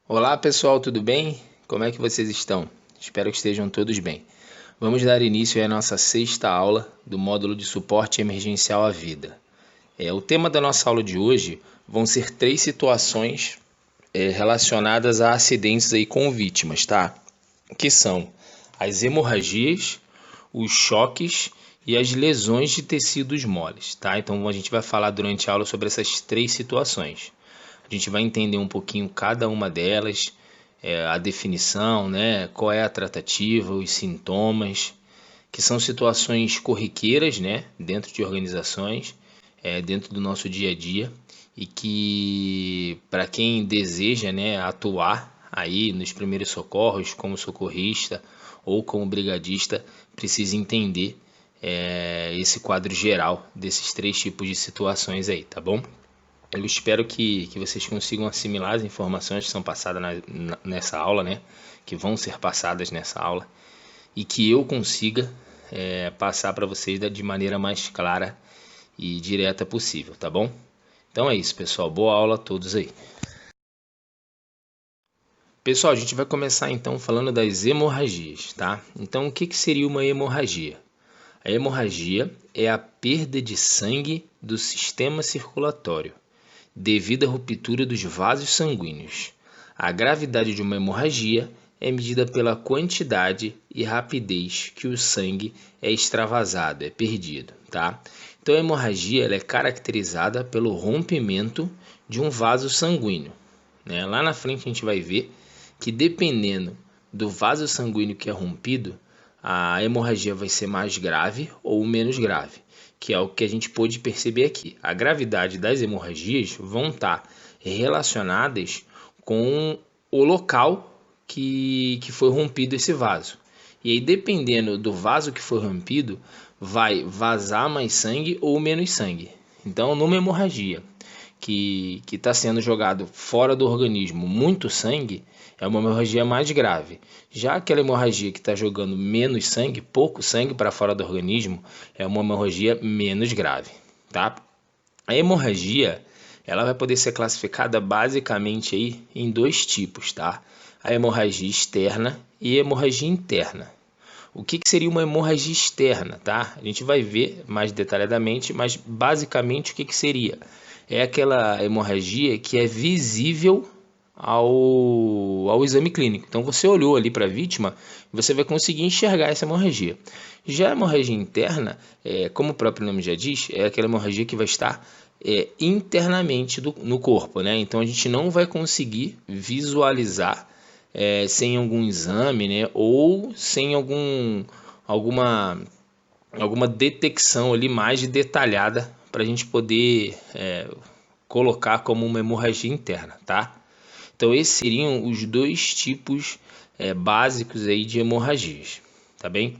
Olá pessoal, tudo bem? Como é que vocês estão? Espero que estejam todos bem. Vamos dar início à nossa sexta aula do módulo de suporte emergencial à vida. O tema da nossa aula de hoje vão ser três situações relacionadas a acidentes aí com vítimas, tá? Que são as hemorragias, os choques e as lesões de tecidos moles, tá? Então a gente vai falar durante a aula sobre essas três situações. A gente vai entender um pouquinho cada uma delas, a definição, né? Qual é a tratativa, os sintomas, que são situações corriqueiras, né? Dentro de organizações, dentro do nosso dia a dia e que para quem deseja, né, atuar aí nos primeiros socorros como socorrista ou como brigadista precisa entender esse quadro geral desses três tipos de situações aí, tá bom? Eu espero que vocês consigam assimilar as informações que são passadas nessa aula, né? Que vão ser passadas nessa aula e que eu consiga passar para vocês de maneira mais clara e direta possível, tá bom? Então é isso, pessoal. Boa aula a todos aí. Pessoal, a gente vai começar então falando das hemorragias, tá? Então, o que seria uma hemorragia? A hemorragia é a perda de sangue do sistema circulatório devido à ruptura dos vasos sanguíneos. A gravidade de uma hemorragia é medida pela quantidade e rapidez que o sangue é extravasado, é perdido, tá? Então a hemorragia ela é caracterizada pelo rompimento de um vaso sanguíneo, né? Lá na frente a gente vai ver que dependendo do vaso sanguíneo que é rompido, a hemorragia vai ser mais grave ou menos grave, que é o que a gente pôde perceber aqui. A gravidade das hemorragias vão estar relacionadas com o local que foi rompido esse vaso. E aí, dependendo do vaso que foi rompido, vai vazar mais sangue ou menos sangue. Então, numa hemorragia que está sendo jogado fora do organismo muito sangue, é uma hemorragia mais grave. Já aquela hemorragia que está jogando menos sangue, pouco sangue para fora do organismo, é uma hemorragia menos grave, tá? A hemorragia, ela vai poder ser classificada basicamente aí em dois tipos, tá? A hemorragia externa e a hemorragia interna. O que seria uma hemorragia externa, tá? A gente vai ver mais detalhadamente, mas basicamente o que seria? É aquela hemorragia que é visível ao exame clínico. Então você olhou ali para a vítima, você vai conseguir enxergar essa hemorragia. Já a hemorragia interna, como o próprio nome já diz, é aquela hemorragia que vai estar internamente no corpo, né? Então a gente não vai conseguir visualizar sem algum exame, né? Ou sem alguma detecção ali mais detalhada para a gente poder colocar como uma hemorragia interna, tá? Então esses seriam os dois tipos básicos aí de hemorragias, tá bem?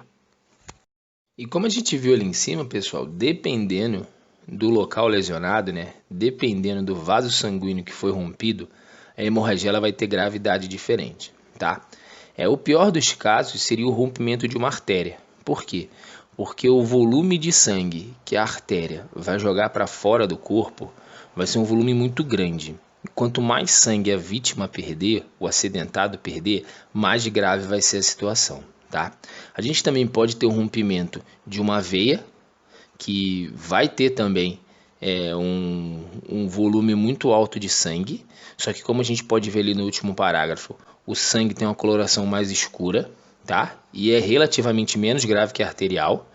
E como a gente viu ali em cima, pessoal, dependendo do local lesionado, né? Dependendo do vaso sanguíneo que foi rompido, a hemorragia ela vai ter gravidade diferente, tá? O pior dos casos seria o rompimento de uma artéria. Por quê? Porque o volume de sangue que a artéria vai jogar para fora do corpo vai ser um volume muito grande. Quanto mais sangue a vítima perder, o acidentado perder, mais grave vai ser a situação, tá? A gente também pode ter o rompimento de uma veia, que vai ter também um volume muito alto de sangue, só que como a gente pode ver ali no último parágrafo, o sangue tem uma coloração mais escura, tá? E é relativamente menos grave que a arterial,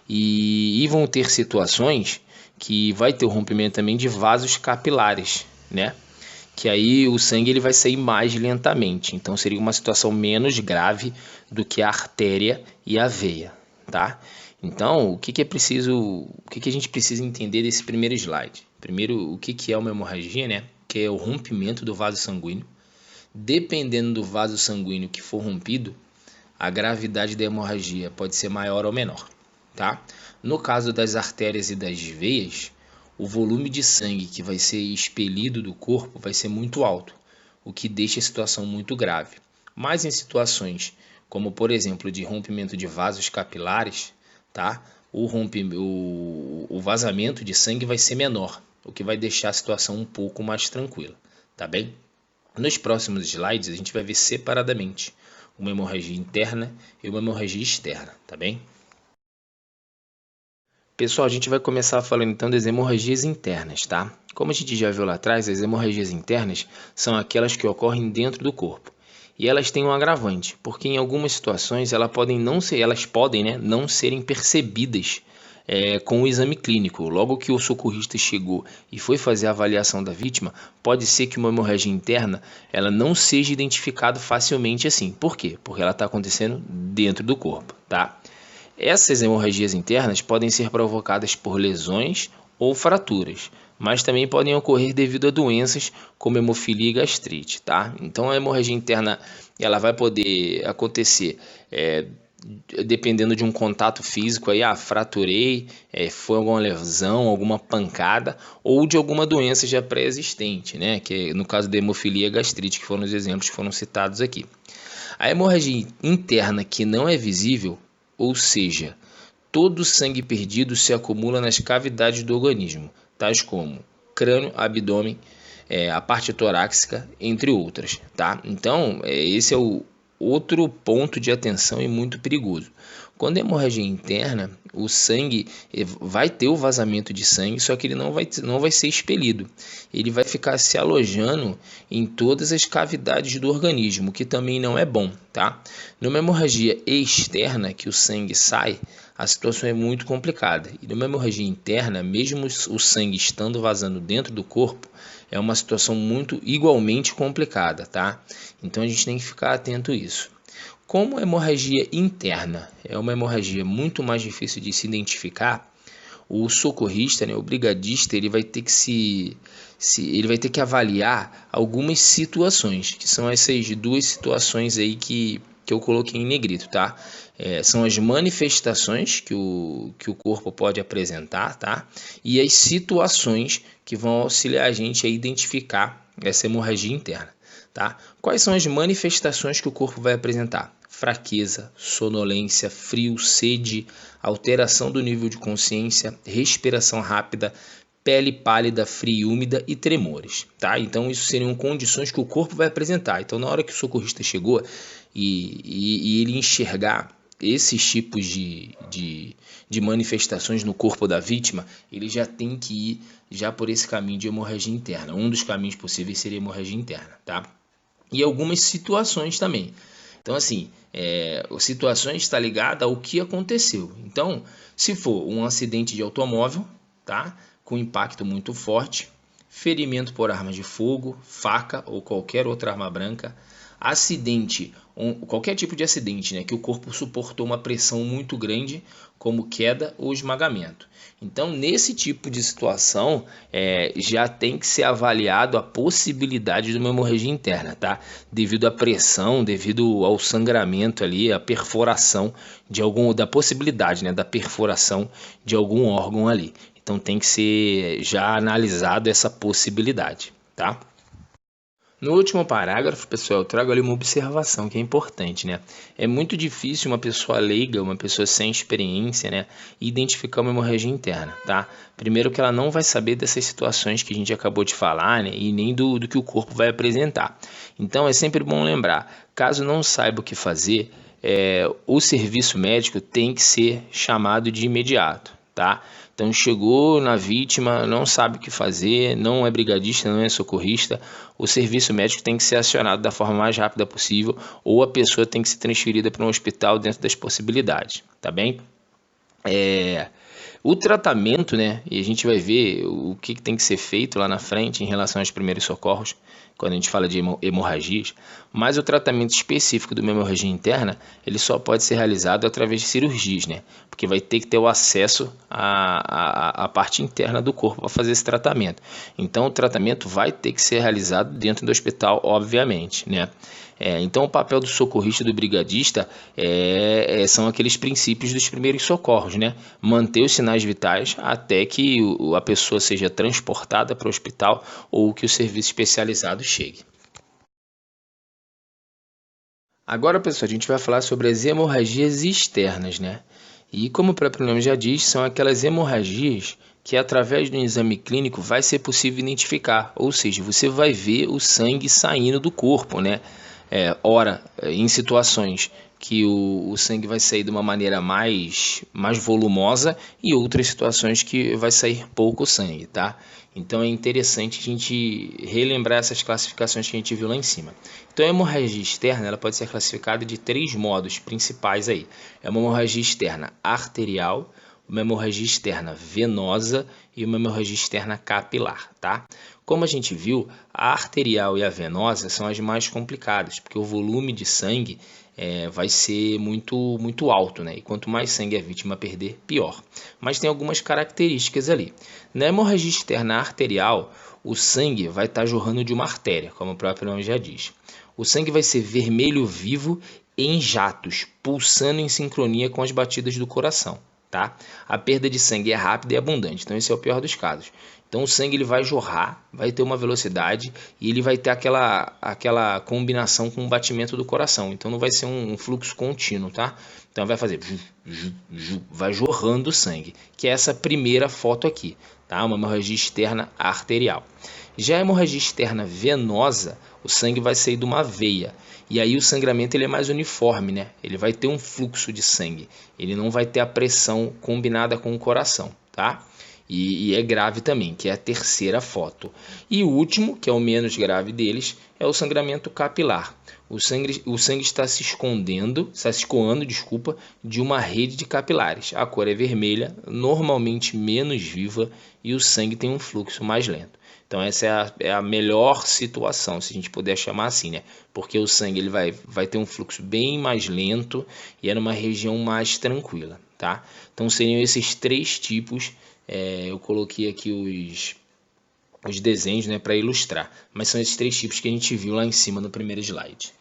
e vão ter situações que vai ter o rompimento também de vasos capilares, né? Que aí o sangue ele vai sair mais lentamente, então seria uma situação menos grave do que a artéria e a veia, tá? Então, o que a gente precisa entender desse primeiro slide? Primeiro, o que é uma hemorragia, né? Que é o rompimento do vaso sanguíneo. Dependendo do vaso sanguíneo que for rompido, a gravidade da hemorragia pode ser maior ou menor, tá? No caso das artérias e das veias, o volume de sangue que vai ser expelido do corpo vai ser muito alto, o que deixa a situação muito grave. Mas em situações como, por exemplo, de rompimento de vasos capilares, tá? O vazamento de sangue vai ser menor, o que vai deixar a situação um pouco mais tranquila, tá bem? Nos próximos slides, a gente vai ver separadamente uma hemorragia interna e uma hemorragia externa, tá bem? Pessoal, a gente vai começar falando então das hemorragias internas, tá? Como a gente já viu lá atrás, as hemorragias internas são aquelas que ocorrem dentro do corpo. E elas têm um agravante, porque em algumas situações elas podem, né, não serem percebidas com o exame clínico. Logo que o socorrista chegou e foi fazer a avaliação da vítima, pode ser que uma hemorragia interna ela não seja identificada facilmente assim. Por quê? Porque ela está acontecendo dentro do corpo, tá? Essas hemorragias internas podem ser provocadas por lesões ou fraturas, mas também podem ocorrer devido a doenças como hemofilia e gastrite, tá? Então a hemorragia interna ela vai poder acontecer dependendo de um contato físico aí, fraturei, foi alguma lesão, alguma pancada ou de alguma doença já pré-existente, né? Que no caso da hemofilia e gastrite, que foram os exemplos que foram citados aqui. A hemorragia interna que não é visível, ou seja, todo o sangue perdido se acumula nas cavidades do organismo, tais como crânio, abdômen, a parte torácica, entre outras, tá? Então, esse é o outro ponto de atenção e muito perigoso. Quando é hemorragia interna, o sangue vai ter o vazamento de sangue, só que ele não vai ser expelido. Ele vai ficar se alojando em todas as cavidades do organismo, o que também não é bom, tá? Numa hemorragia externa, que o sangue sai, a situação é muito complicada. E numa hemorragia interna, mesmo o sangue estando vazando dentro do corpo, é uma situação muito igualmente complicada, tá? Então a gente tem que ficar atento a isso. Como a hemorragia interna é uma hemorragia muito mais difícil de se identificar, o socorrista, né, o brigadista, ele vai ter que ele vai ter que avaliar algumas situações, que são essas duas situações aí que eu coloquei em negrito, tá? São as manifestações que o corpo pode apresentar, tá? E as situações que vão auxiliar a gente a identificar essa hemorragia interna, tá? Quais são as manifestações que o corpo vai apresentar? Fraqueza, sonolência, frio, sede, alteração do nível de consciência, respiração rápida, pele pálida, fria e úmida e tremores, tá? Então isso seriam condições que o corpo vai apresentar. Então na hora que o socorrista chegou e ele enxergar esses tipos de manifestações no corpo da vítima, ele já tem que ir já por esse caminho de hemorragia interna. Um dos caminhos possíveis seria hemorragia interna, tá? E algumas situações também. Então, assim, situações está ligada ao que aconteceu. Então, se for um acidente de automóvel, tá? Com impacto muito forte, ferimento por arma de fogo, faca ou qualquer outra arma branca, acidente, qualquer tipo de acidente, né, que o corpo suportou uma pressão muito grande, como queda ou esmagamento. Então, nesse tipo de situação, já tem que ser avaliado a possibilidade de uma hemorragia interna, tá? Devido à pressão, devido ao sangramento ali, a perfuração da possibilidade, né, da perfuração de algum órgão ali. Então, tem que ser já analisado essa possibilidade, tá? No último parágrafo, pessoal, eu trago ali uma observação que é importante, né? É muito difícil uma pessoa leiga, uma pessoa sem experiência, né, identificar uma hemorragia interna, tá? Primeiro que ela não vai saber dessas situações que a gente acabou de falar, né, e nem do que o corpo vai apresentar. Então é sempre bom lembrar, caso não saiba o que fazer, o serviço médico tem que ser chamado de imediato, tá? Então chegou na vítima, não sabe o que fazer, não é brigadista, não é socorrista, o serviço médico tem que ser acionado da forma mais rápida possível ou a pessoa tem que ser transferida para um hospital dentro das possibilidades, tá bem? O tratamento, né, e a gente vai ver o que tem que ser feito lá na frente em relação aos primeiros socorros, quando a gente fala de hemorragias, mas o tratamento específico de uma hemorragia interna, ele só pode ser realizado através de cirurgias, né, porque vai ter que ter o acesso à parte interna do corpo para fazer esse tratamento. Então o tratamento vai ter que ser realizado dentro do hospital, obviamente, né. Então o papel do socorrista e do brigadista são aqueles princípios dos primeiros socorros, né? Manter os sinais vitais até que a pessoa seja transportada para o hospital ou que o serviço especializado chegue. Agora, pessoal, a gente vai falar sobre as hemorragias externas, né? E como o próprio nome já diz, são aquelas hemorragias que através do exame clínico vai ser possível identificar, ou seja, você vai ver o sangue saindo do corpo, né? Ora, em situações que o sangue vai sair de uma maneira mais volumosa e outras situações que vai sair pouco sangue, tá? Então é interessante a gente relembrar essas classificações que a gente viu lá em cima. Então a hemorragia externa ela pode ser classificada de 3 modos principais aí. É uma hemorragia externa arterial, uma hemorragia externa venosa e uma hemorragia externa capilar, tá? Como a gente viu, a arterial e a venosa são as mais complicadas, porque o volume de sangue vai ser muito alto, né? E quanto mais sangue a vítima perder, pior. Mas tem algumas características ali. Na hemorragia externa arterial, o sangue vai estar jorrando de uma artéria, como o próprio nome já diz. O sangue vai ser vermelho vivo em jatos, pulsando em sincronia com as batidas do coração. Tá? A perda de sangue é rápida e abundante, então esse é o pior dos casos. Então o sangue ele vai jorrar, vai ter uma velocidade e ele vai ter aquela combinação com o batimento do coração. Então não vai ser um fluxo contínuo, tá? Então vai fazer, vai jorrando o sangue, que é essa primeira foto aqui, tá? Uma hemorragia externa arterial. Já a hemorragia externa venosa, o sangue vai sair de uma veia. E aí o sangramento ele é mais uniforme, né? Ele vai ter um fluxo de sangue. Ele não vai ter a pressão combinada com o coração, tá? E é grave também, que é a terceira foto. E o último, que é o menos grave deles, é o sangramento capilar. O sangue está se escoando, de uma rede de capilares. A cor é vermelha, normalmente menos viva, e o sangue tem um fluxo mais lento. Então essa é a melhor situação, se a gente puder chamar assim, né? Porque o sangue ele vai ter um fluxo bem mais lento e é numa região mais tranquila, tá? Então seriam esses 3 tipos, eu coloquei aqui os desenhos, né, para ilustrar. Mas são esses 3 tipos que a gente viu lá em cima no primeiro slide.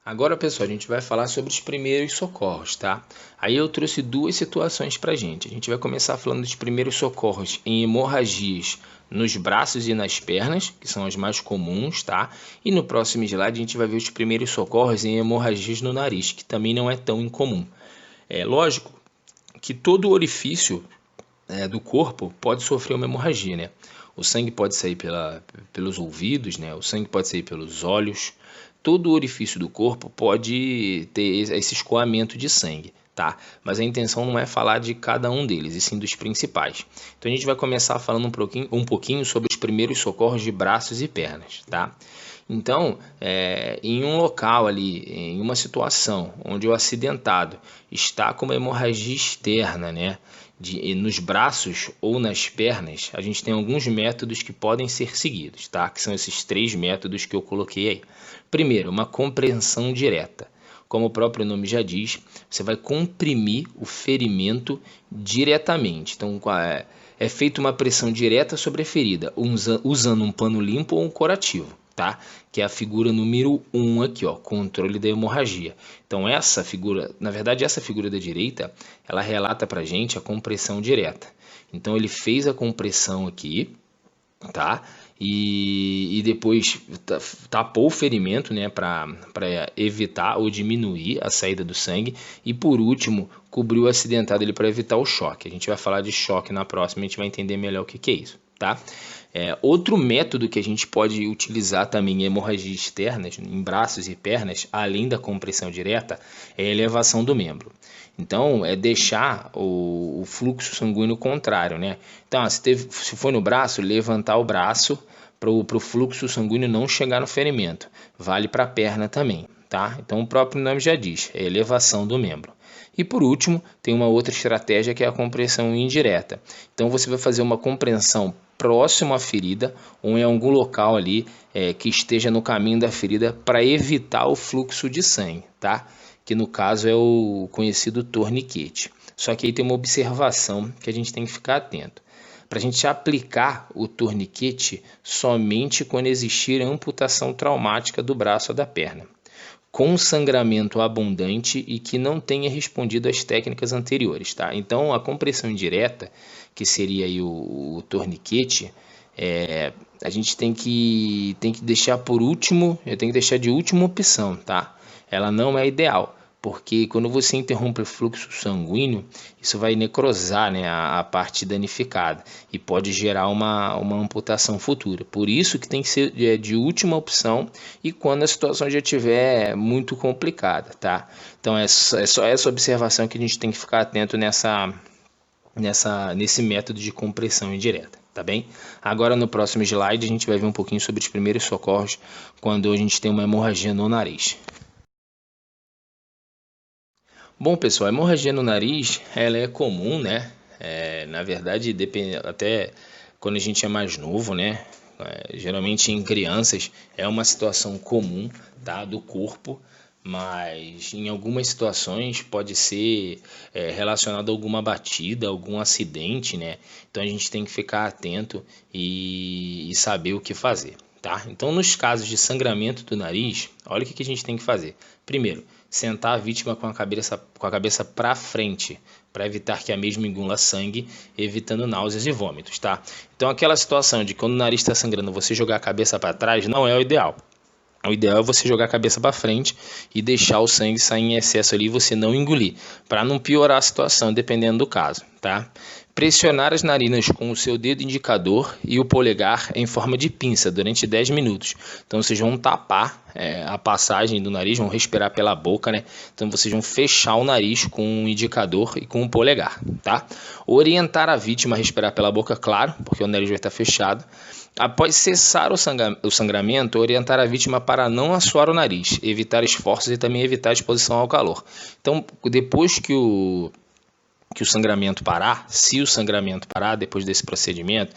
Agora, pessoal, a gente vai falar sobre os primeiros socorros, tá? Aí eu trouxe 2 situações para a gente. A gente vai começar falando dos primeiros socorros em hemorragias nos braços e nas pernas, que são as mais comuns, tá? E no próximo slide a gente vai ver os primeiros socorros em hemorragias no nariz, que também não é tão incomum. É lógico que todo orifício do corpo pode sofrer uma hemorragia, né? O sangue pode sair pelos ouvidos, né? O sangue pode sair pelos olhos. Todo orifício do corpo pode ter esse escoamento de sangue, tá? Mas a intenção não é falar de cada um deles, e sim dos principais. Então a gente vai começar falando um pouquinho sobre os primeiros socorros de braços e pernas, tá? Então, em um local ali, em uma situação onde o acidentado está com uma hemorragia externa, né, nos braços ou nas pernas, a gente tem alguns métodos que podem ser seguidos, tá? Que são esses 3 métodos que eu coloquei aí. Primeiro, uma compreensão direta. Como o próprio nome já diz, você vai comprimir o ferimento diretamente. Então, é feita uma pressão direta sobre a ferida, usando um pano limpo ou um curativo, tá? Que é a figura número 1 aqui, ó, controle da hemorragia. Então essa figura, na verdade essa figura da direita, ela relata pra gente a compressão direta. Então ele fez a compressão aqui, tá? E depois tapou o ferimento, né, para evitar ou diminuir a saída do sangue, e por último cobriu o acidentado para evitar o choque. A gente vai falar de choque na próxima, a gente vai entender melhor o que é isso, tá? Outro método que a gente pode utilizar também em hemorragias externas, em braços e pernas, além da compressão direta, é a elevação do membro. Então, é deixar o fluxo sanguíneo contrário, né? Então, se for no braço, levantar o braço para o fluxo sanguíneo não chegar no ferimento. Vale para a perna também, tá? Então, o próprio nome já diz, é elevação do membro. E por último, tem uma outra estratégia que é a compressão indireta. Então, você vai fazer uma compressão próximo à ferida ou em algum local ali que esteja no caminho da ferida para evitar o fluxo de sangue, tá? Que no caso é o conhecido torniquete. Só que aí tem uma observação que a gente tem que ficar atento. Para a gente aplicar o torniquete somente quando existir amputação traumática do braço ou da perna, com sangramento abundante e que não tenha respondido às técnicas anteriores, tá? Então a compressão indireta, que seria aí o torniquete, a gente tem que deixar por último, tem que deixar de última opção, tá? Ela não é ideal, porque quando você interrompe o fluxo sanguíneo, isso vai necrosar, né, a parte danificada e pode gerar uma amputação futura. Por isso que tem que ser de última opção e quando a situação já estiver muito complicada, tá? Então é só essa observação que a gente tem que ficar atento nesse método de compressão indireta, tá bem? Agora no próximo slide a gente vai ver um pouquinho sobre os primeiros socorros quando a gente tem uma hemorragia no nariz. Bom, pessoal, a hemorragia no nariz, ela é comum, né? Na verdade, depende, até quando a gente é mais novo, né? Geralmente em crianças é uma situação comum, tá? Do corpo, mas em algumas situações pode ser relacionado a alguma batida, algum acidente, né? Então a gente tem que ficar atento e saber o que fazer, tá? Então nos casos de sangramento do nariz, olha o que a gente tem que fazer. Primeiro, sentar a vítima com a cabeça para frente, para evitar que a mesma engula sangue, evitando náuseas e vômitos, tá? Então aquela situação de quando o nariz está sangrando, você jogar a cabeça para trás não é o ideal. O ideal é você jogar a cabeça para frente e deixar o sangue sair em excesso ali e você não engolir, para não piorar a situação, dependendo do caso, tá? Pressionar as narinas com o seu dedo indicador e o polegar em forma de pinça durante 10 minutos. Então vocês vão tapar a passagem do nariz, vão respirar pela boca, né? Então vocês vão fechar o nariz com o indicador e com o polegar, tá? Orientar a vítima a respirar pela boca, claro, porque o nariz vai estar fechado. Após cessar o sangramento, orientar a vítima para não assoar o nariz, evitar esforços e também evitar a exposição ao calor. Então, depois que o sangramento parar, se o sangramento parar depois desse procedimento,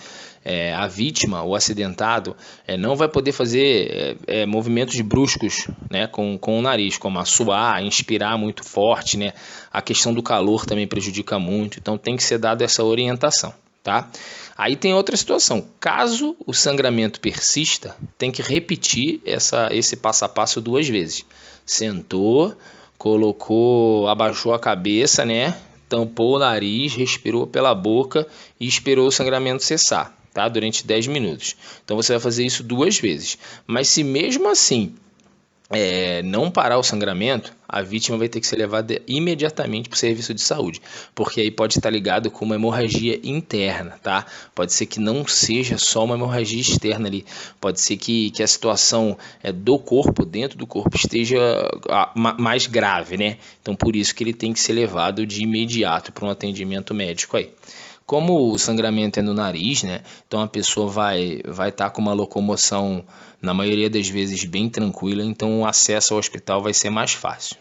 a vítima, o acidentado, não vai poder fazer movimentos bruscos, né, com o nariz, como assoar, inspirar muito forte, né? A questão do calor também prejudica muito, então tem que ser dada essa orientação, tá? Aí tem outra situação, caso o sangramento persista, tem que repetir esse passo a passo 2 vezes. Sentou, colocou, abaixou a cabeça, né? Tampou o nariz, respirou pela boca e esperou o sangramento cessar, tá? Durante 10 minutos. Então você vai fazer isso 2 vezes. Mas se mesmo assim não parar o sangramento, a vítima vai ter que ser levada imediatamente para o serviço de saúde, porque aí pode estar ligado com uma hemorragia interna, tá? Pode ser que não seja só uma hemorragia externa ali, pode ser que a situação do corpo, dentro do corpo, esteja mais grave, né? Então por isso que ele tem que ser levado de imediato para um atendimento médico aí. Como o sangramento é no nariz, né? Então a pessoa vai estar com uma locomoção, na maioria das vezes, bem tranquila, então o acesso ao hospital vai ser mais fácil.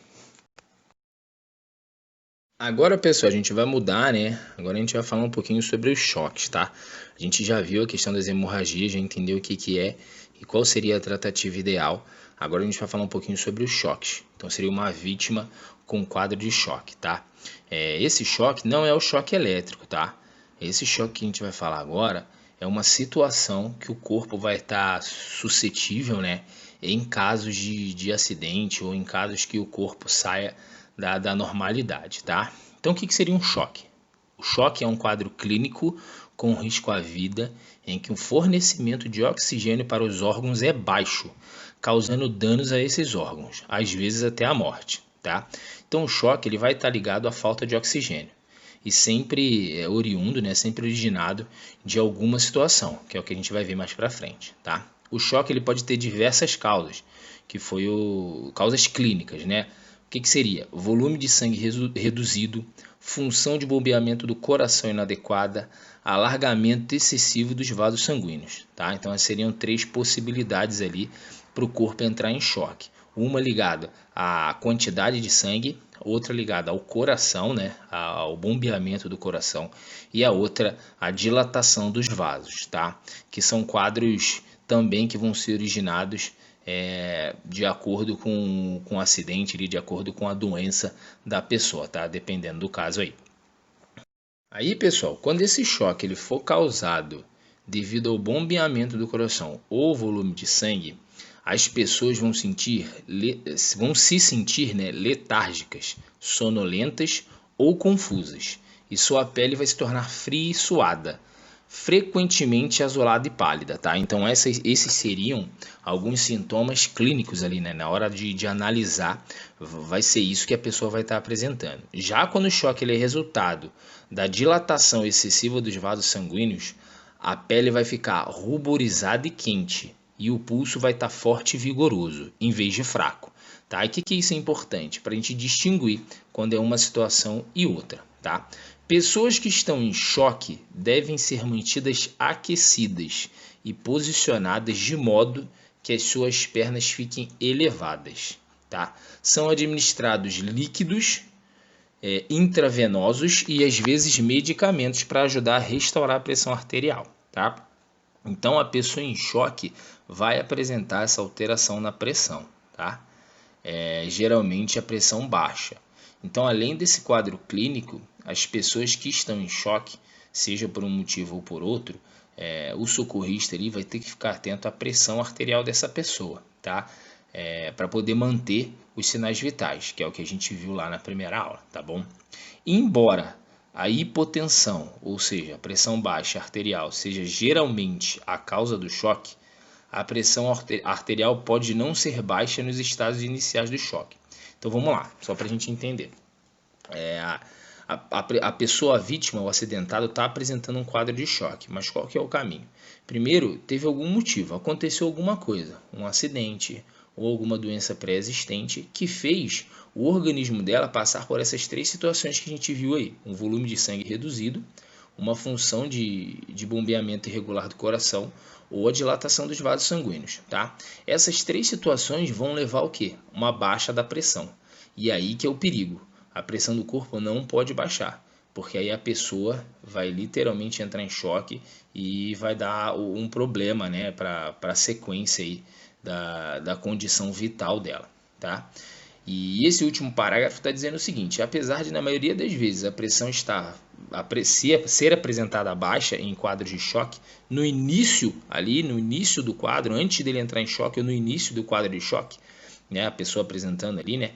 Agora, pessoal, a gente vai mudar, né? Agora a gente vai falar um pouquinho sobre os choques, tá? A gente já viu a questão das hemorragias, já entendeu o que é e qual seria a tratativa ideal. Agora a gente vai falar um pouquinho sobre os choques. Então seria uma vítima com quadro de choque, tá? Esse choque não é o choque elétrico, tá? Esse choque que a gente vai falar agora é uma situação que o corpo vai estar suscetível, né, em casos de acidente ou em casos que o corpo saia da normalidade, tá? Então o que seria um choque? O choque é um quadro clínico com risco à vida em que o fornecimento de oxigênio para os órgãos é baixo, causando danos a esses órgãos, às vezes até a morte, tá? Então o choque ele vai estar ligado à falta de oxigênio e sempre oriundo, né, sempre originado de alguma situação, que é o que a gente vai ver mais para frente, tá? O choque ele pode ter diversas causas, que foi causas clínicas, né? O que seria? Volume de sangue reduzido, função de bombeamento do coração inadequada, alargamento excessivo dos vasos sanguíneos, tá? Então essas seriam 3 possibilidades ali para o corpo entrar em choque. Uma ligada à quantidade de sangue, outra ligada ao coração, né, ao bombeamento do coração, e a outra à dilatação dos vasos, tá? Que são quadros também que vão ser originados de acordo com o acidente, de acordo com a doença da pessoa, tá? Dependendo do caso aí. Aí, pessoal, quando esse choque ele for causado devido ao bombeamento do coração ou volume de sangue, as pessoas vão se sentir, né, letárgicas, sonolentas ou confusas. E sua pele vai se tornar fria e suada. frequentemente azulada e pálida, tá? Então esses seriam alguns sintomas clínicos ali, né? Na hora de analisar, vai ser isso que a pessoa vai estar apresentando. Já quando o choque ele é resultado da dilatação excessiva dos vasos sanguíneos, a pele vai ficar ruborizada e quente, e o pulso vai estar forte e vigoroso, em vez de fraco, tá? E o que isso é importante? Para a gente distinguir quando é uma situação e outra, tá? Pessoas que estão em choque devem ser mantidas aquecidas e posicionadas de modo que as suas pernas fiquem elevadas, tá? São administrados líquidos intravenosos e às vezes medicamentos para ajudar a restaurar a pressão arterial, tá? Então a pessoa em choque vai apresentar essa alteração na pressão, tá? Geralmente a pressão baixa. Então, além desse quadro clínico, as pessoas que estão em choque, seja por um motivo ou por outro, o socorrista ali vai ter que ficar atento à pressão arterial dessa pessoa, tá? Para poder manter os sinais vitais, que é o que a gente viu lá na primeira aula, tá bom? Embora a hipotensão, ou seja, a pressão baixa arterial, seja geralmente a causa do choque, a pressão arterial pode não ser baixa nos estados iniciais do choque. Então vamos lá, só para a gente entender. A pessoa vítima, o acidentado, está apresentando um quadro de choque, mas qual que é o caminho? Primeiro, teve algum motivo, aconteceu alguma coisa, um acidente ou alguma doença pré-existente que fez o organismo dela passar por essas três situações que a gente viu aí. Um volume de sangue reduzido, uma função de bombeamento irregular do coração ou a dilatação dos vasos sanguíneos, tá? Essas três situações vão levar ao quê? Uma baixa da pressão. E aí que é o perigo. A pressão do corpo não pode baixar, porque aí a pessoa vai literalmente entrar em choque e vai dar um problema, né, para a sequência aí da condição vital dela, tá? E esse último parágrafo está dizendo o seguinte: apesar de na maioria das vezes a pressão ser apresentada baixa em quadros de choque, no início do quadro, antes dele entrar em choque ou no início do quadro de choque, né, a pessoa apresentando ali, né,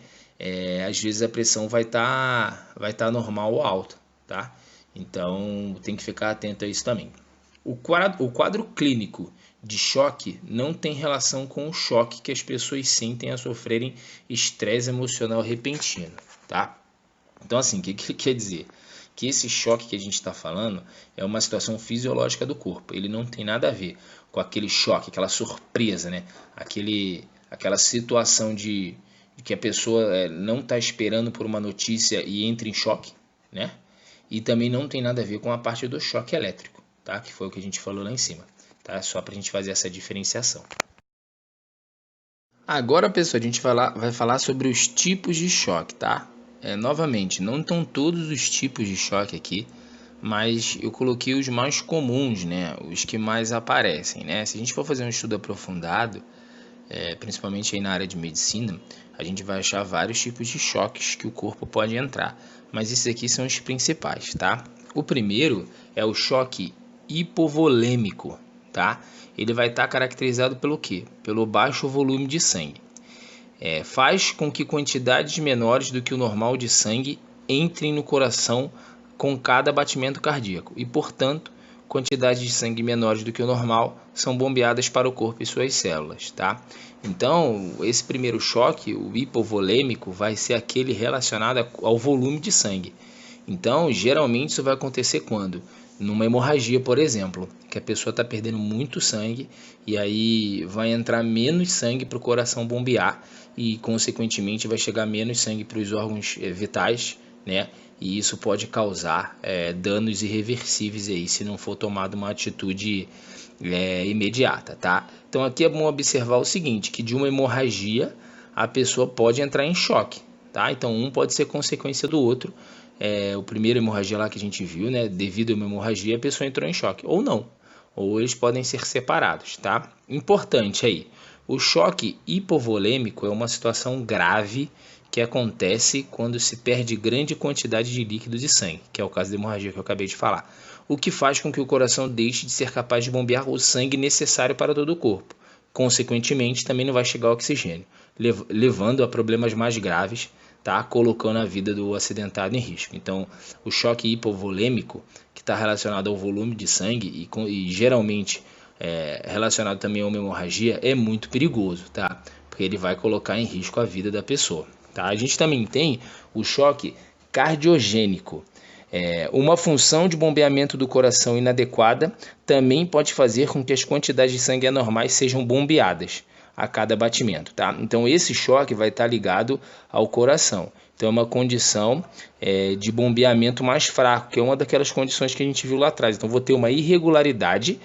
às vezes a pressão vai tá normal ou alta, tá? Então tem que ficar atento a isso também. O quadro clínico de choque não tem relação com o choque que as pessoas sentem a sofrerem estresse emocional repentino, tá? Então assim, o que ele quer dizer? Que esse choque que a gente está falando é uma situação fisiológica do corpo. Ele não tem nada a ver com aquele choque, aquela surpresa, né? Aquela situação de que a pessoa não está esperando por uma notícia e entra em choque, né? E também não tem nada a ver com a parte do choque elétrico, tá? Que foi o que a gente falou lá em cima, tá? Só para a gente fazer essa diferenciação. Agora, pessoal, a gente vai falar sobre os tipos de choque, tá? Novamente, não estão todos os tipos de choque aqui, mas eu coloquei os mais comuns, né? Os que mais aparecem, né? Se a gente for fazer um estudo aprofundado, principalmente aí na área de medicina, a gente vai achar vários tipos de choques que o corpo pode entrar, mas esses aqui são os principais, tá? O primeiro é o choque hipovolêmico, tá? Ele vai estar caracterizado pelo quê? Pelo baixo volume de sangue. Faz com que quantidades menores do que o normal de sangue entrem no coração com cada batimento cardíaco e, portanto, quantidades de sangue menores do que o normal são bombeadas para o corpo e suas células, tá? Então, esse primeiro choque, o hipovolêmico, vai ser aquele relacionado ao volume de sangue. Então, geralmente isso vai acontecer quando? Numa hemorragia, por exemplo, que a pessoa está perdendo muito sangue e aí vai entrar menos sangue para o coração bombear e, consequentemente, vai chegar menos sangue para os órgãos vitais, né? E isso pode causar danos irreversíveis aí, se não for tomada uma atitude imediata, tá? Então aqui é bom observar o seguinte, que de uma hemorragia a pessoa pode entrar em choque, tá? Então um pode ser consequência do outro. O primeiro hemorragia lá que a gente viu, né? Devido a uma hemorragia a pessoa entrou em choque, ou não, ou eles podem ser separados, tá? Importante aí, o choque hipovolêmico é uma situação grave que acontece quando se perde grande quantidade de líquido de sangue, que é o caso da hemorragia que eu acabei de falar, o que faz com que o coração deixe de ser capaz de bombear o sangue necessário para todo o corpo. Consequentemente, também não vai chegar oxigênio, levando a problemas mais graves, tá colocando a vida do acidentado em risco. Então, o choque hipovolêmico, que está relacionado ao volume de sangue e geralmente relacionado também a uma hemorragia, é muito perigoso, tá? Porque ele vai colocar em risco a vida da pessoa, tá? A gente também tem o choque cardiogênico. Uma função de bombeamento do coração inadequada também pode fazer com que as quantidades de sangue anormais sejam bombeadas a cada batimento, tá? Então esse choque vai estar ligado ao coração. Então é uma condição de bombeamento mais fraco, que é uma daquelas condições que a gente viu lá atrás. Então vou ter uma irregularidade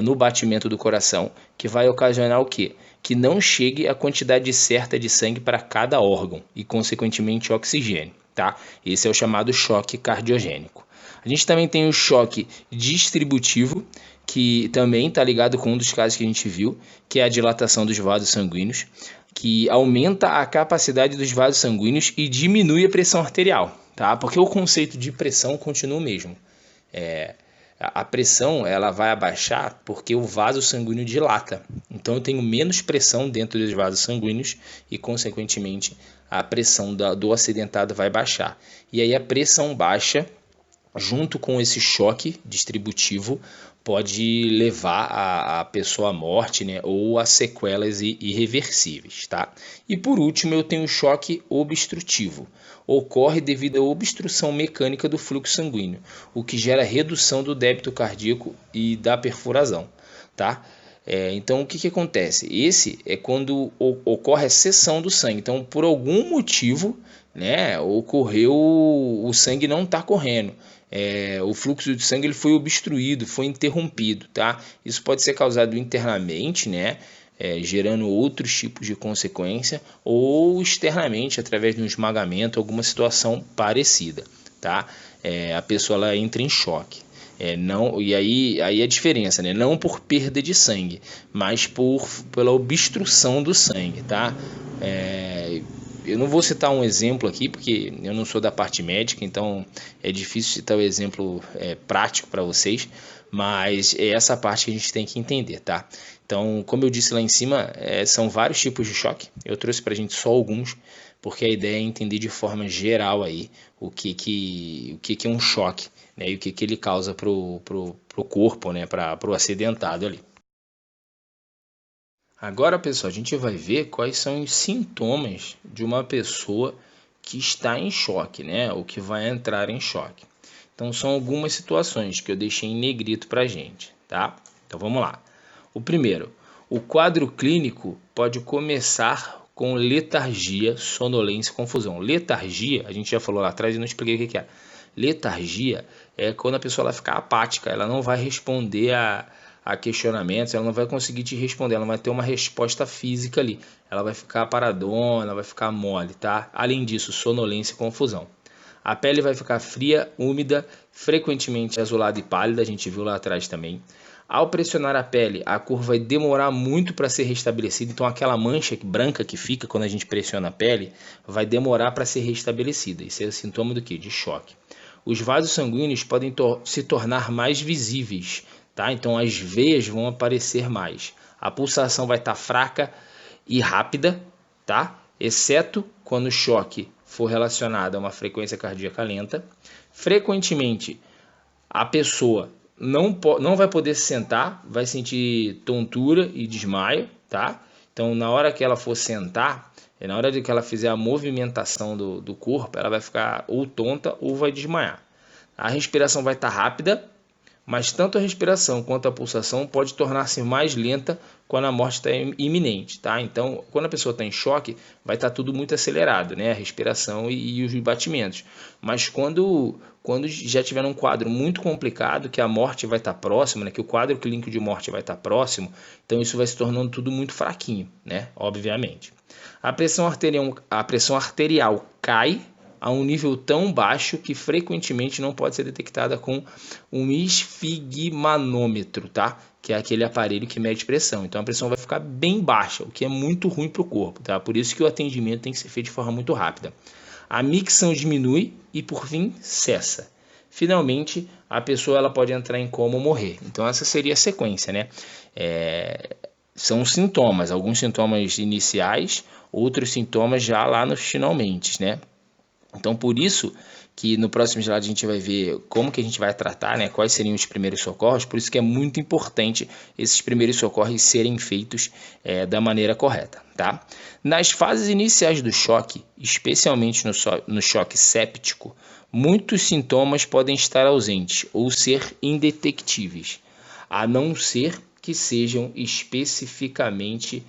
no batimento do coração, que vai ocasionar o quê? Que não chegue a quantidade certa de sangue para cada órgão e consequentemente oxigênio, tá? Esse é o chamado choque cardiogênico. A gente também tem o choque distributivo, que também está ligado com um dos casos que a gente viu, que é a dilatação dos vasos sanguíneos, que aumenta a capacidade dos vasos sanguíneos e diminui a pressão arterial, tá? Porque o conceito de pressão continua o mesmo. A pressão ela vai abaixar porque o vaso sanguíneo dilata. Então eu tenho menos pressão dentro dos vasos sanguíneos e, consequentemente, a pressão do acidentado vai baixar. E aí a pressão baixa, junto com esse choque distributivo, pode levar a pessoa à morte, né, ou a sequelas irreversíveis, tá? E por último eu tenho o choque obstrutivo. Ocorre devido à obstrução mecânica do fluxo sanguíneo, o que gera redução do débito cardíaco e da perfusão, tá? Então o que acontece? Esse é quando ocorre a cessão do sangue. Então por algum motivo, né, ocorreu, o sangue não está correndo. O fluxo de sangue ele foi obstruído, foi interrompido, tá? Isso pode ser causado internamente, né? Gerando outros tipos de consequência, ou externamente, através de um esmagamento, alguma situação parecida, tá? A pessoa ela entra em choque. E aí a diferença, né? Não por perda de sangue, mas pela obstrução do sangue, tá? Eu não vou citar um exemplo aqui, porque eu não sou da parte médica, então é difícil citar o exemplo prático para vocês, mas é essa parte que a gente tem que entender, tá? Então, como eu disse lá em cima, são vários tipos de choque. Eu trouxe para a gente só alguns, porque a ideia é entender de forma geral aí o que é um choque, né? E o que ele causa pro corpo, né? Para o acidentado ali. Agora, pessoal, a gente vai ver quais são os sintomas de uma pessoa que está em choque, né? Ou que vai entrar em choque. Então, são algumas situações que eu deixei em negrito para a gente, tá? Então, vamos lá. O primeiro, o quadro clínico pode começar com letargia, sonolência e confusão. Letargia, a gente já falou lá atrás e não expliquei o que é. Letargia é quando a pessoa ela fica apática, ela não vai responder a questionamentos, ela não vai conseguir te responder, ela vai ter uma resposta física ali, ela vai ficar paradona, ela vai ficar mole, tá? Além disso, sonolência e confusão. A pele vai ficar fria, úmida, frequentemente azulada e pálida, a gente viu lá atrás também. Ao pressionar a pele, a cor vai demorar muito para ser restabelecida, então aquela mancha branca que fica quando a gente pressiona a pele vai demorar para ser restabelecida. Isso é o sintoma do quê? De choque. Os vasos sanguíneos podem se tornar mais visíveis, tá? Então as veias vão aparecer mais. A pulsação vai estar fraca e rápida, tá? Exceto quando o choque for relacionado a uma frequência cardíaca lenta. Frequentemente a pessoa não vai poder se sentar, vai sentir tontura e desmaio, tá? Então na hora que ela for sentar, na hora de que ela fizer a movimentação do corpo, ela vai ficar ou tonta ou vai desmaiar. A respiração vai estar rápida, mas tanto a respiração quanto a pulsação pode tornar-se mais lenta quando a morte está iminente, tá? Então, quando a pessoa está em choque, vai estar tudo muito acelerado, né? A respiração e os batimentos. Mas quando já tiver um quadro muito complicado, que a morte vai estar próxima, né? Que o quadro clínico de morte vai estar próximo, então isso vai se tornando tudo muito fraquinho, né? Obviamente. A pressão arterial cai a um nível tão baixo que frequentemente não pode ser detectada com um esfigmanômetro, tá? Que é aquele aparelho que mede pressão. Então a pressão vai ficar bem baixa, o que é muito ruim para o corpo, tá? Por isso que o atendimento tem que ser feito de forma muito rápida. A micção diminui e por fim cessa. Finalmente a pessoa ela pode entrar em coma ou morrer. Então essa seria a sequência, né? São sintomas, alguns sintomas iniciais, outros sintomas já lá nos finalmente, né? Então, por isso que no próximo slide a gente vai ver como que a gente vai tratar, né, quais seriam os primeiros socorros, por isso que é muito importante esses primeiros socorros serem feitos da maneira correta, tá? Nas fases iniciais do choque, especialmente no choque séptico, muitos sintomas podem estar ausentes ou ser indetectíveis, a não ser que sejam especificamente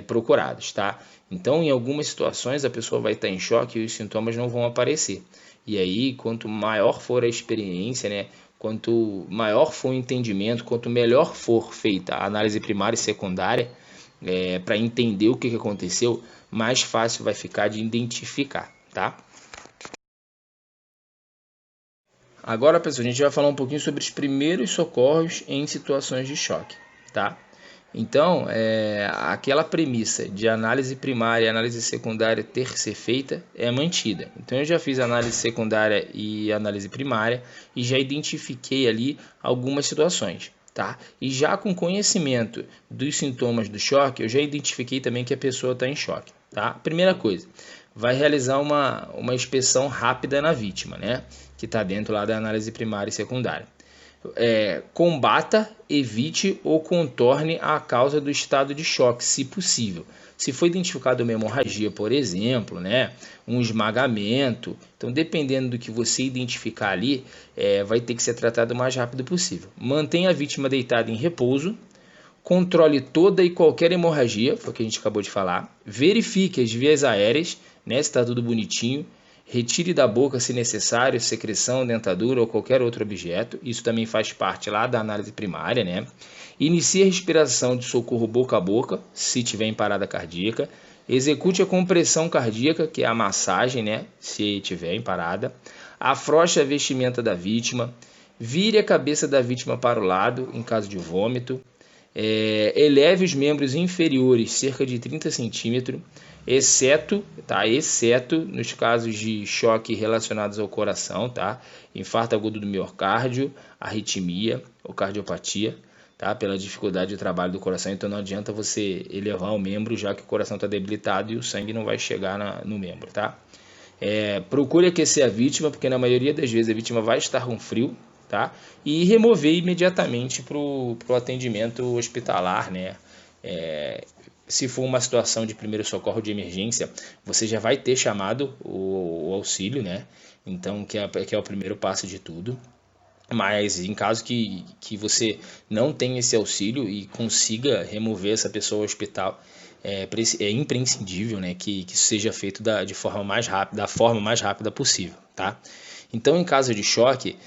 procurados, tá? Então, em algumas situações, a pessoa vai estar em choque e os sintomas não vão aparecer. E aí, quanto maior for a experiência, né, quanto maior for o entendimento, quanto melhor for feita a análise primária e secundária, para entender o que aconteceu, mais fácil vai ficar de identificar, tá? Agora, pessoal, a gente vai falar um pouquinho sobre os primeiros socorros em situações de choque, tá? Então, aquela premissa de análise primária e análise secundária ter que ser feita é mantida. Então, eu já fiz análise secundária e análise primária e já identifiquei ali algumas situações, tá? E já com conhecimento dos sintomas do choque, eu já identifiquei também que a pessoa está em choque, tá? Primeira coisa, vai realizar uma inspeção rápida na vítima, né? Que está dentro lá da análise primária e secundária. Combata, evite ou contorne a causa do estado de choque, se possível. Se for identificado uma hemorragia, por exemplo, né, um esmagamento, então dependendo do que você identificar ali, vai ter que ser tratado o mais rápido possível. Mantenha a vítima deitada em repouso, controle toda e qualquer hemorragia, foi o que a gente acabou de falar, verifique as vias aéreas, né, se está tudo bonitinho, retire da boca, se necessário, secreção, dentadura ou qualquer outro objeto. Isso também faz parte lá da análise primária, né? Inicie a respiração de socorro boca a boca, se tiver em parada cardíaca. Execute a compressão cardíaca, que é a massagem, né? Se tiver em parada. Afrouxe a vestimenta da vítima. Vire a cabeça da vítima para o lado, em caso de vômito. Eleve os membros inferiores cerca de 30 centímetros, exceto nos casos de choque relacionados ao coração, tá? Infarto agudo do miocárdio, arritmia ou cardiopatia, tá? Pela dificuldade de trabalho do coração, então não adianta você elevar o membro já que o coração está debilitado e o sangue não vai chegar no membro, tá? Procure aquecer a vítima, porque na maioria das vezes a vítima vai estar com frio, tá? E remover imediatamente para o atendimento hospitalar, né? Se for uma situação de primeiro socorro de emergência, você já vai ter chamado o auxílio, né? Então, que é o primeiro passo de tudo. Mas em caso que você não tenha esse auxílio e consiga remover essa pessoa ao hospital, é imprescindível, né, que isso seja feito da forma mais rápida possível, tá? Então, em caso de choque,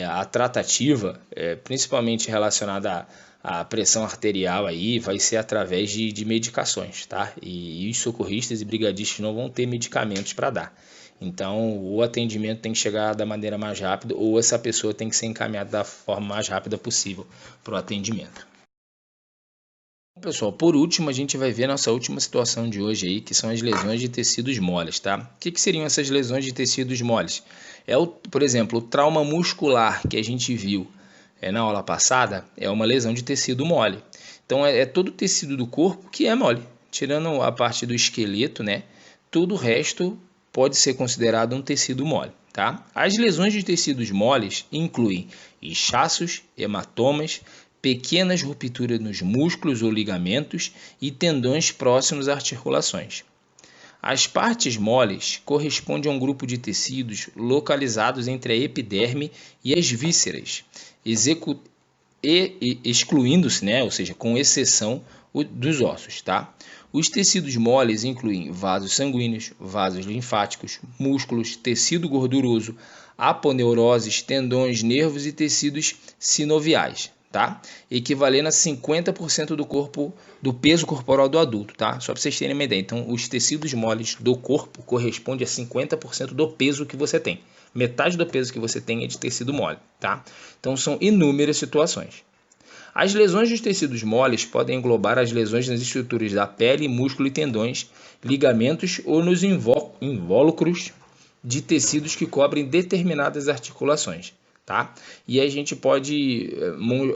a tratativa, principalmente relacionada à pressão arterial, aí, vai ser através de medicações, tá? E os socorristas e brigadistas não vão ter medicamentos para dar. Então, o atendimento tem que chegar da maneira mais rápida ou essa pessoa tem que ser encaminhada da forma mais rápida possível para o atendimento. Pessoal, por último, a gente vai ver a nossa última situação de hoje aí, que são as lesões de tecidos moles, tá? O que seriam essas lesões de tecidos moles? Por exemplo, o trauma muscular que a gente viu na aula passada é uma lesão de tecido mole. Então, é todo o tecido do corpo que é mole, tirando a parte do esqueleto, né? Todo o resto pode ser considerado um tecido mole, tá? As lesões de tecidos moles incluem inchaços, hematomas, pequenas rupturas nos músculos ou ligamentos e tendões próximos a articulações. As partes moles correspondem a um grupo de tecidos localizados entre a epiderme e as vísceras, excluindo-se, né, ou seja, com exceção dos ossos, tá? Os tecidos moles incluem vasos sanguíneos, vasos linfáticos, músculos, tecido gorduroso, aponeuroses, tendões, nervos e tecidos sinoviais, tá? Equivalendo a 50% do peso corporal do adulto, tá? Só para vocês terem uma ideia. Então, os tecidos moles do corpo correspondem a 50% do peso que você tem. Metade do peso que você tem é de tecido mole, tá? Então, são inúmeras situações. As lesões dos tecidos moles podem englobar as lesões nas estruturas da pele, músculo e tendões, ligamentos ou nos invólucros de tecidos que cobrem determinadas articulações, tá? E a gente pode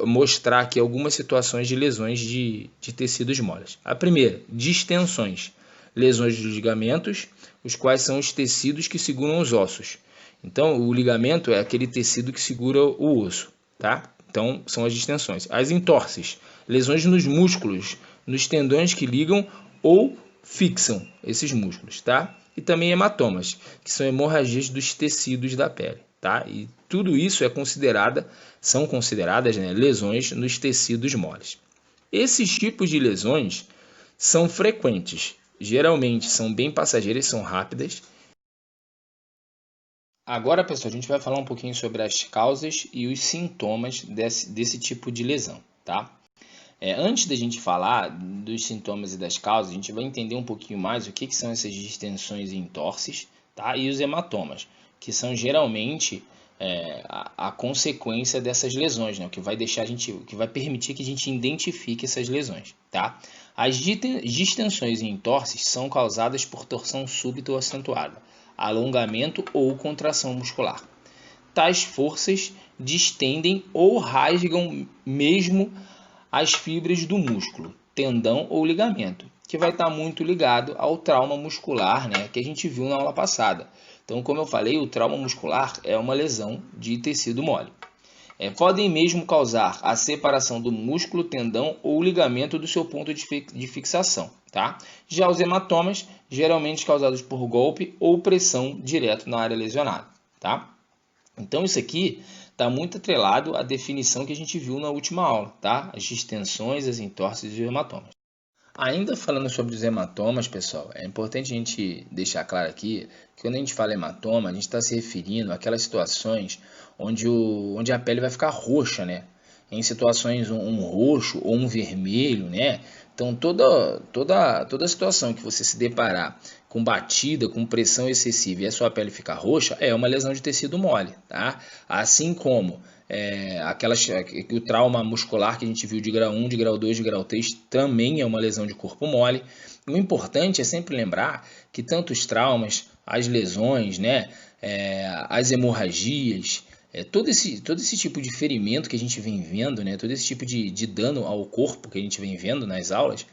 mostrar aqui algumas situações de lesões de tecidos moles. A primeira, distensões, lesões dos ligamentos, os quais são os tecidos que seguram os ossos. Então, o ligamento é aquele tecido que segura o osso, tá? Então, são as distensões. As entorses, lesões nos músculos, nos tendões que ligam ou fixam esses músculos, tá? E também hematomas, que são hemorragias dos tecidos da pele, tá? E tudo isso são consideradas, né, lesões nos tecidos moles. Esses tipos de lesões são frequentes, geralmente são bem passageiras, são rápidas. Agora, pessoal, a gente vai falar um pouquinho sobre as causas e os sintomas desse tipo de lesão, tá? Antes da gente falar dos sintomas e das causas, a gente vai entender um pouquinho mais o que são essas distensões e entorses, tá? E os hematomas, que são geralmente a consequência dessas lesões, né? O que vai permitir que a gente identifique essas lesões, tá? As distensões e entorses são causadas por torção súbita ou acentuada, alongamento ou contração muscular. Tais forças distendem ou rasgam mesmo as fibras do músculo, tendão ou ligamento, que vai estar muito ligado ao trauma muscular, né, que a gente viu na aula passada. Então, como eu falei, o trauma muscular é uma lesão de tecido mole. Podem mesmo causar a separação do músculo, tendão ou ligamento do seu ponto de fixação. Tá? Já os hematomas, geralmente causados por golpe ou pressão direto na área lesionada. Tá? Então, isso aqui está muito atrelado à definição que a gente viu na última aula, tá? As distensões, as entorses e os hematomas. Ainda falando sobre os hematomas, pessoal, é importante a gente deixar claro aqui que quando a gente fala hematoma, a gente está se referindo àquelas situações onde a pele vai ficar roxa, né? Em situações um roxo ou um vermelho, né? Então toda situação que você se deparar com batida, com pressão excessiva e a sua pele ficar roxa, é uma lesão de tecido mole, tá? Assim como o trauma muscular que a gente viu de grau 1, de grau 2, de grau 3, também é uma lesão de corpo mole. O importante é sempre lembrar que tanto os traumas, as lesões, né, as hemorragias, todo esse tipo de ferimento que a gente vem vendo, né, todo esse tipo de dano ao corpo que a gente vem vendo nas aulas,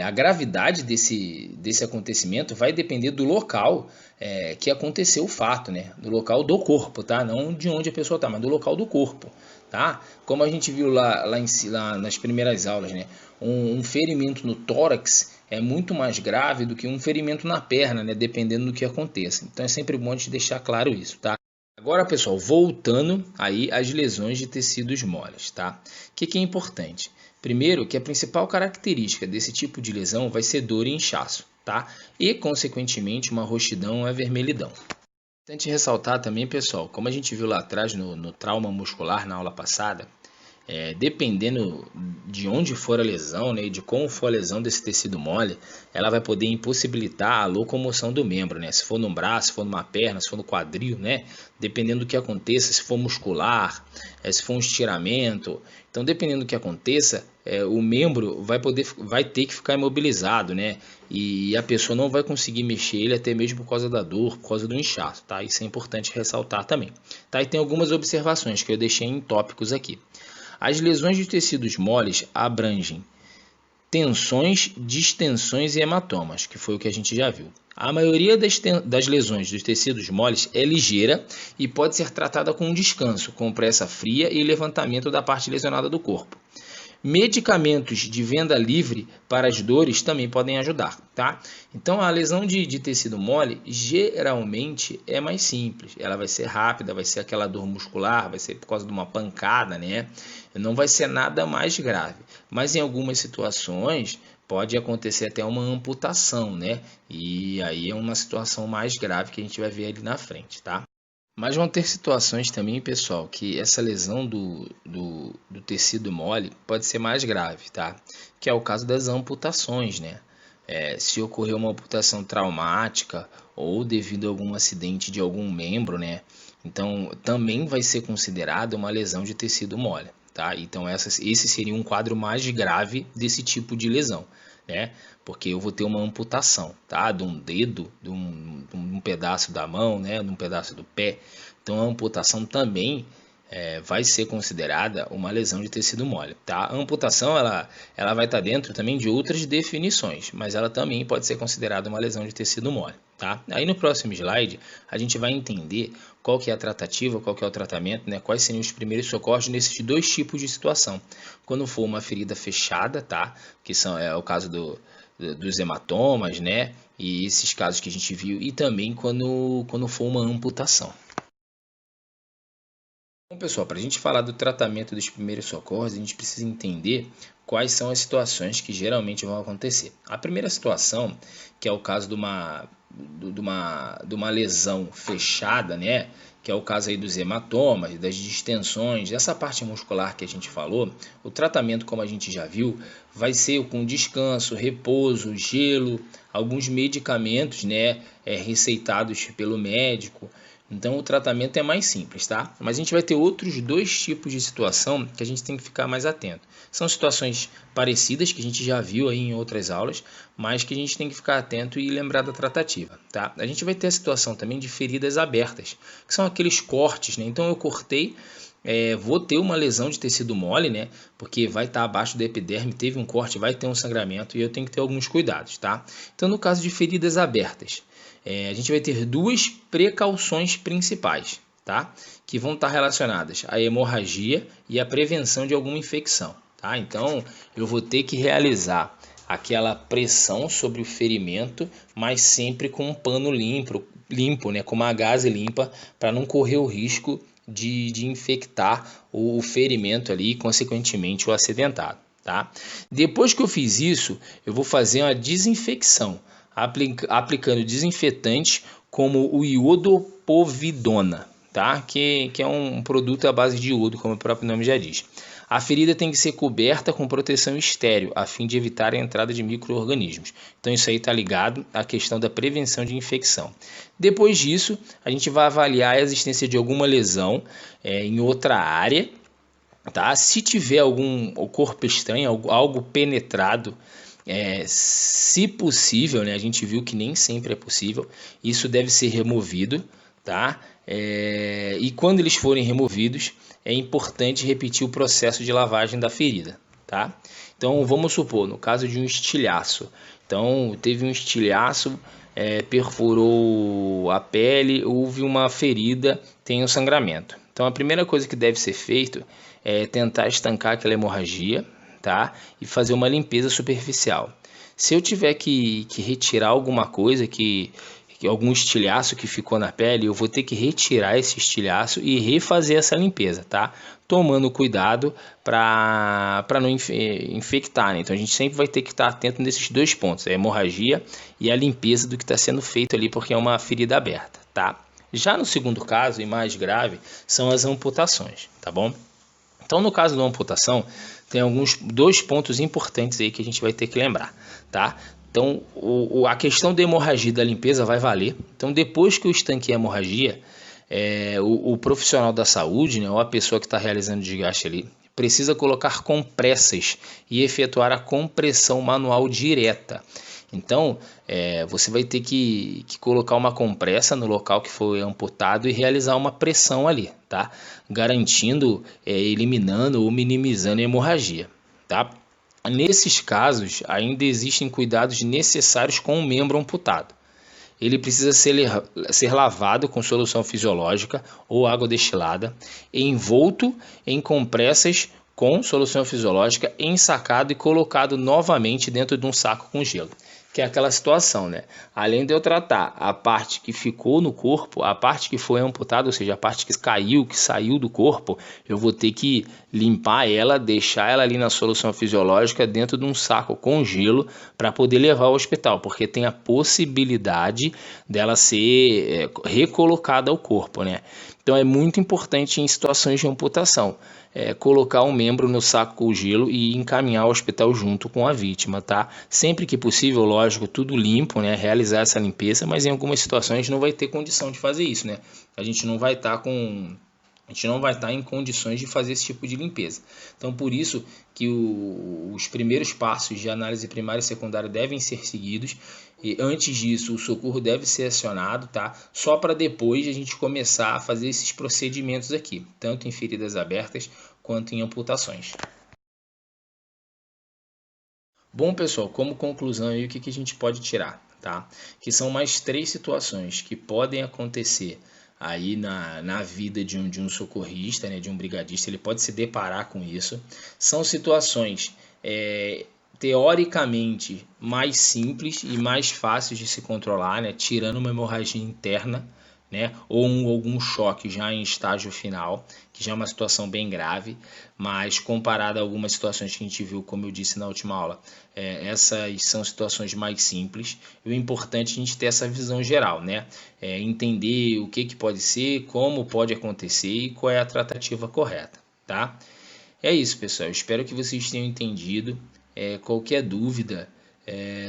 a gravidade desse acontecimento vai depender do local que aconteceu o fato, né? Do local do corpo, tá? Não de onde a pessoa está, mas do local do corpo, tá? Como a gente viu lá nas primeiras aulas, né? Um ferimento no tórax é muito mais grave do que um ferimento na perna, né? Dependendo do que aconteça. Então é sempre bom a gente deixar claro isso, tá? Agora, pessoal, voltando aí às lesões de tecidos moles, tá? O que é importante? Primeiro, que a principal característica desse tipo de lesão vai ser dor e inchaço, tá? E, consequentemente, uma roxidão ou avermelhidão. Importante ressaltar também, pessoal, como a gente viu lá atrás no trauma muscular na aula passada, dependendo de onde for a lesão, né, e de como for a lesão desse tecido mole, ela vai poder impossibilitar a locomoção do membro, né? Se for no braço, se for numa perna, se for no quadril, né? Dependendo do que aconteça, se for muscular, se for um estiramento. Então, dependendo do que aconteça, o membro vai ter que ficar imobilizado, né? E a pessoa não vai conseguir mexer ele até mesmo por causa da dor, por causa do inchaço, tá? Isso é importante ressaltar também. Tá? E tem algumas observações que eu deixei em tópicos aqui. As lesões de tecidos moles abrangem tensões, distensões e hematomas, que foi o que a gente já viu. A maioria das lesões dos tecidos moles é ligeira e pode ser tratada com descanso, compressa fria e levantamento da parte lesionada do corpo. Medicamentos de venda livre para as dores também podem ajudar, tá? Então, a lesão de tecido mole geralmente é mais simples. Ela vai ser rápida, vai ser aquela dor muscular, vai ser por causa de uma pancada, né? Não vai ser nada mais grave. Mas em algumas situações pode acontecer até uma amputação, né? E aí é uma situação mais grave que a gente vai ver ali na frente, tá? Mas vão ter situações também, pessoal, que essa lesão do tecido mole pode ser mais grave, tá? Que é o caso das amputações, né? Se ocorrer uma amputação traumática ou devido a algum acidente de algum membro, né? Então, também vai ser considerada uma lesão de tecido mole, tá? Então, esse seria um quadro mais grave desse tipo de lesão, né? Porque eu vou ter uma amputação, tá? De um dedo, de um pedaço da mão, né? De um pedaço do pé. Então, a amputação também vai ser considerada uma lesão de tecido mole, tá? A amputação, ela vai estar dentro também de outras definições, mas ela também pode ser considerada uma lesão de tecido mole, tá? tá? Aí no próximo slide a gente vai entender qual que é a tratativa, qual que é o tratamento, né? Quais seriam os primeiros socorros nesses dois tipos de situação. Quando for uma ferida fechada, tá? Que é o caso dos hematomas, né? E esses casos que a gente viu, e também quando for uma amputação. Bom, pessoal, para a gente falar do tratamento dos primeiros socorros, a gente precisa entender quais são as situações que geralmente vão acontecer. A primeira situação, que é o caso de uma lesão fechada, né? Que é o caso aí dos hematomas, das distensões, essa parte muscular que a gente falou, o tratamento, como a gente já viu, vai ser com descanso, repouso, gelo, alguns medicamentos, né? Receitados pelo médico. Então o tratamento é mais simples, tá? Mas a gente vai ter outros dois tipos de situação que a gente tem que ficar mais atento. São situações parecidas que a gente já viu aí em outras aulas, mas que a gente tem que ficar atento e lembrar da tratativa, tá? A gente vai ter a situação também de feridas abertas, que são aqueles cortes, né? Então eu cortei, vou ter uma lesão de tecido mole, né? Porque vai estar abaixo da epiderme, teve um corte, vai ter um sangramento e eu tenho que ter alguns cuidados, tá? Então no caso de feridas abertas, a gente vai ter duas precauções principais, tá? Que vão estar relacionadas à hemorragia e à prevenção de alguma infecção, tá? Então, eu vou ter que realizar aquela pressão sobre o ferimento, mas sempre com um pano limpo, né? Com uma gaze limpa, para não correr o risco de infectar o ferimento ali e, consequentemente, o acidentado, tá? Depois que eu fiz isso, eu vou fazer uma desinfecção, aplicando desinfetante como o iodopovidona, tá? Que é um produto à base de iodo, como o próprio nome já diz. A ferida tem que ser coberta com proteção estéreo, a fim de evitar a entrada de micro-organismos. Então isso aí está ligado à questão da prevenção de infecção. Depois disso, a gente vai avaliar a existência de alguma lesão em outra área, tá? Se tiver algum corpo estranho, algo penetrado, se possível, né, a gente viu que nem sempre é possível, isso deve ser removido, tá? E quando eles forem removidos, é importante repetir o processo de lavagem da ferida, tá? Então vamos supor, no caso de um estilhaço, então teve um estilhaço, perfurou a pele, houve uma ferida, tem um sangramento. Então a primeira coisa que deve ser feito é tentar estancar aquela hemorragia, tá? E fazer uma limpeza superficial. Se eu tiver que retirar alguma coisa, algum estilhaço que ficou na pele, eu vou ter que retirar esse estilhaço e refazer essa limpeza, tá? Tomando cuidado para não infectar, né? Então a gente sempre vai ter que estar atento nesses dois pontos, a hemorragia e a limpeza do que está sendo feito ali, porque é uma ferida aberta, tá? Já no segundo caso, e mais grave, são as amputações, tá bom? Então, no caso da amputação, tem dois pontos importantes aí que a gente vai ter que lembrar, tá? Então, a questão da hemorragia e da limpeza vai valer. Então, depois que eu estanquei a hemorragia, o profissional da saúde, né, ou a pessoa que está realizando o desgaste ali, precisa colocar compressas e efetuar a compressão manual direta. Então, você vai ter que colocar uma compressa no local que foi amputado e realizar uma pressão ali, tá? Garantindo, eliminando ou minimizando a hemorragia, tá? Nesses casos, ainda existem cuidados necessários com o membro amputado. Ele precisa ser lavado com solução fisiológica ou água destilada, envolto em compressas com solução fisiológica, ensacado e colocado novamente dentro de um saco com gelo. Que é aquela situação, né? Além de eu tratar a parte que ficou no corpo, a parte que foi amputada, ou seja, a parte que caiu, que saiu do corpo, eu vou ter que limpar ela, deixar ela ali na solução fisiológica dentro de um saco com gelo para poder levar ao hospital, porque tem a possibilidade dela ser recolocada ao corpo, né? Então é muito importante em situações de amputação colocar um membro no saco com gelo e encaminhar ao hospital junto com a vítima, tá? Sempre que possível, lógico, tudo limpo, né? Realizar essa limpeza, mas em algumas situações não vai ter condição de fazer isso, né? A gente não vai estar em condições de fazer esse tipo de limpeza. Então, por isso que os primeiros passos de análise primária e secundária devem ser seguidos. E antes disso, o socorro deve ser acionado, tá? Só para depois a gente começar a fazer esses procedimentos aqui, tanto em feridas abertas quanto em amputações. Bom, pessoal, como conclusão aí, o que a gente pode tirar, tá? Que são mais 3 situações que podem acontecer aí na vida de um socorrista, né, de um brigadista. Ele pode se deparar com isso. São situações teoricamente mais simples e mais fáceis de se controlar, né, tirando uma hemorragia interna, né, ou algum choque já em estágio final, que já é uma situação bem grave, mas comparado a algumas situações que a gente viu, como eu disse na última aula, essas são situações mais simples. E o importante é a gente ter essa visão geral, né, entender o que pode ser, como pode acontecer e qual é a tratativa correta, tá? É isso, pessoal. Espero que vocês tenham entendido. Qualquer dúvida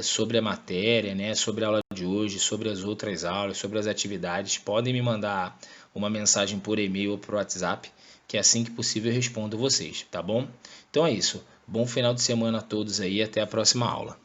sobre a matéria, né, sobre a aula de hoje, sobre as outras aulas, sobre as atividades, podem me mandar uma mensagem por e-mail ou por WhatsApp, que assim que possível eu respondo vocês, tá bom? Então é isso. Bom final de semana a todos aí, até a próxima aula.